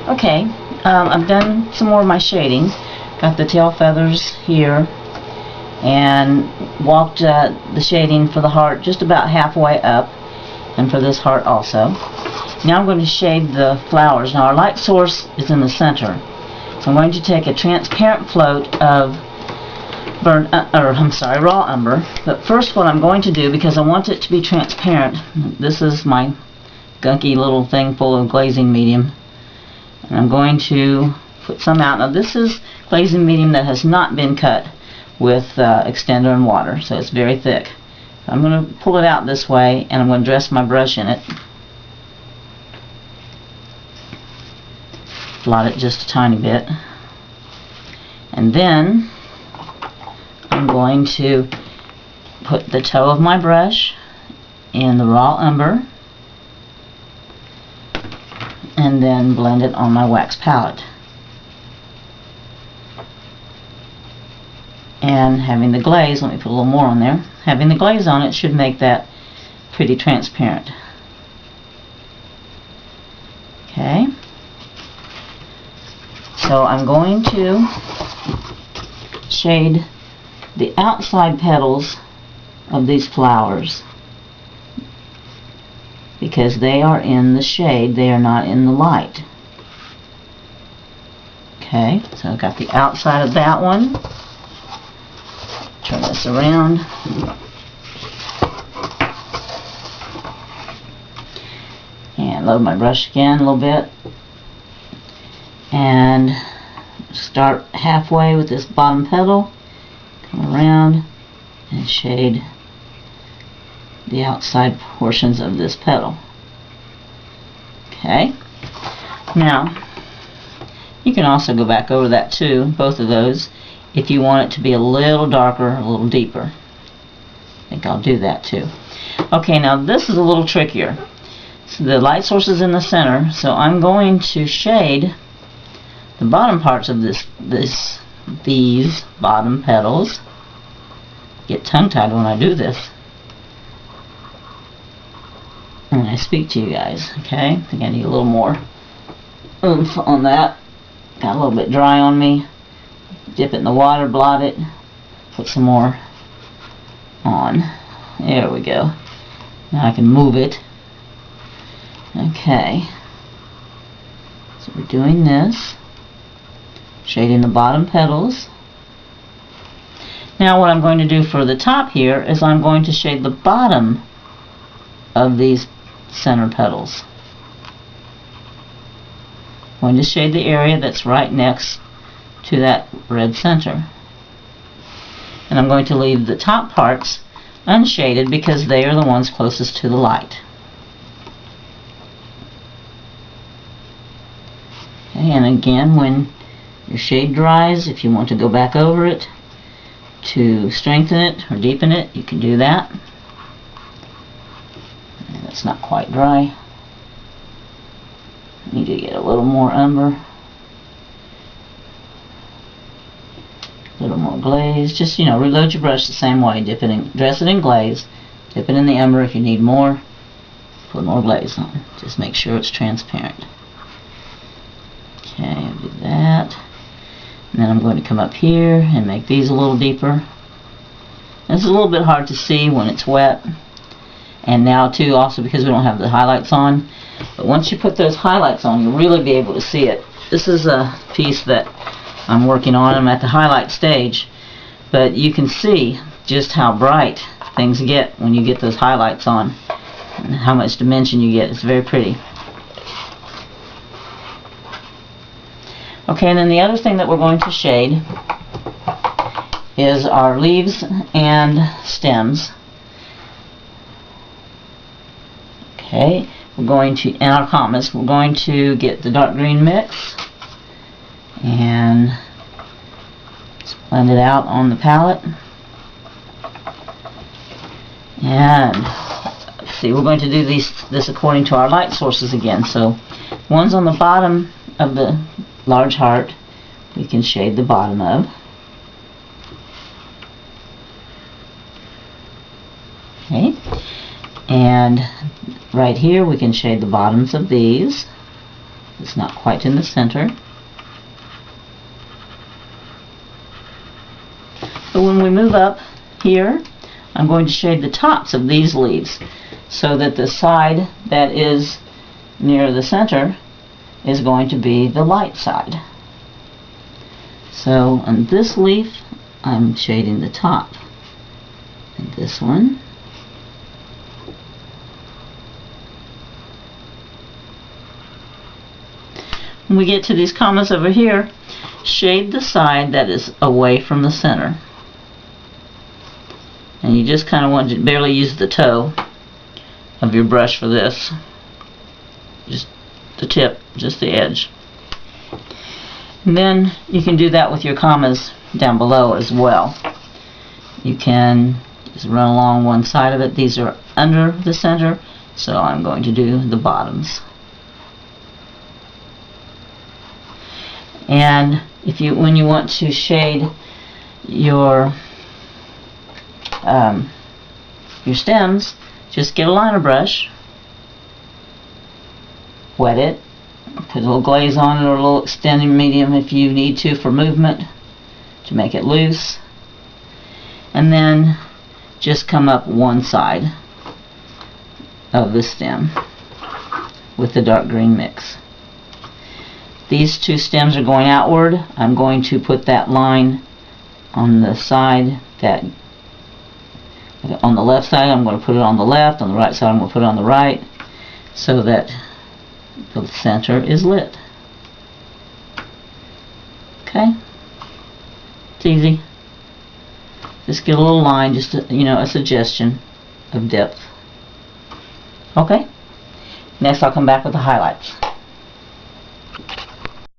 Okay, I've done some more of my shading. Got the tail feathers here and walked the shading for the heart just about halfway up, and for this heart also. Now I'm going to shade the flowers. Now our light source is in the center, so I'm going to take a transparent float of raw umber. But first, what I'm going to do, because I want it to be transparent, this is my gunky little thing full of glazing medium, and I'm going to put some out. Now this is glazing medium that has not been cut with extender and water, so it's very thick. I'm going to pull it out this way, and I'm going to dress my brush in it. Blot it just a tiny bit, and then I'm going to put the toe of my brush in the raw umber and then blend it on my wax palette. And having the glaze, let me put a little more on there, having the glaze on it should make that pretty transparent. Okay, so I'm going to shade the outside petals of these flowers because they are in the shade, they are not in the light. Okay, so I've got the outside of that one. Turn this around. And load my brush again a little bit. And start halfway with this bottom petal. Come around and shade the outside portions of this petal. Okay. Now, you can also go back over that too, both of those, if you want it to be a little darker, a little deeper. I think I'll do that too. Okay, now this is a little trickier. So the light source is in the center, so I'm going to shade the bottom parts of these bottom petals. Get tongue-tied when I do this, when I speak to you guys. Okay, I think I need a little more oomph on that. Got a little bit dry on me. Dip it in the water, blot it, put some more on. There we go. Now I can move it. Okay, so we're doing this, shading the bottom petals. Now what I'm going to do for the top here is I'm going to shade the bottom of these center petals. I'm going to shade the area that's right next to that red center. And I'm going to leave the top parts unshaded because they are the ones closest to the light. Okay, and again, when your shade dries, if you want to go back over it to strengthen it or deepen it, you can do that. And it's not quite dry. I need to get a little more umber. A little more glaze. Just, you know, reload your brush the same way. Dip it in, dress it in glaze. Dip it in the umber if you need more. Put more glaze on. Just make sure it's transparent. Okay, I'll do that. And then I'm going to come up here and make these a little deeper. It's a little bit hard to see when it's wet. And now too, also because we don't have the highlights on. But once you put those highlights on, you'll really be able to see it. This is a piece that I'm working on. I'm at the highlight stage. But you can see just how bright things get when you get those highlights on. And how much dimension you get. It's very pretty. Okay, and then the other thing that we're going to shade is our leaves and stems. Okay, we're going to, and our comets, we're going to get the dark green mix and just blend it out on the palette. And see, we're going to do this according to our light sources again. So one's on the bottom of the large heart, we can shade the bottom of. Okay, and right here we can shade the bottoms of these. It's not quite in the center. But when we move up here, I'm going to shade the tops of these leaves so that the side that is near the center is going to be the light side. So on this leaf, I'm shading the top. And this one. When we get to these commas over here, shade the side that is away from the center. And you just kind of want to barely use the toe of your brush for this. Just the tip, just the edge. And then you can do that with your commas down below as well. You can just run along one side of it. These are under the center, so I'm going to do the bottoms. And when you want to shade your stems, just get a liner brush, wet it, put a little glaze on it or a little extending medium if you need to for movement to make it loose, and then just come up one side of the stem with the dark green mix. These two stems are going outward. I'm going to put that line on the side that on the left side. I'm going to put it on the left. On the right side I'm going to put it on the right, so that the center is lit. Okay? It's easy. Just get a little line, just a suggestion of depth. Okay? Next I'll come back with the highlights.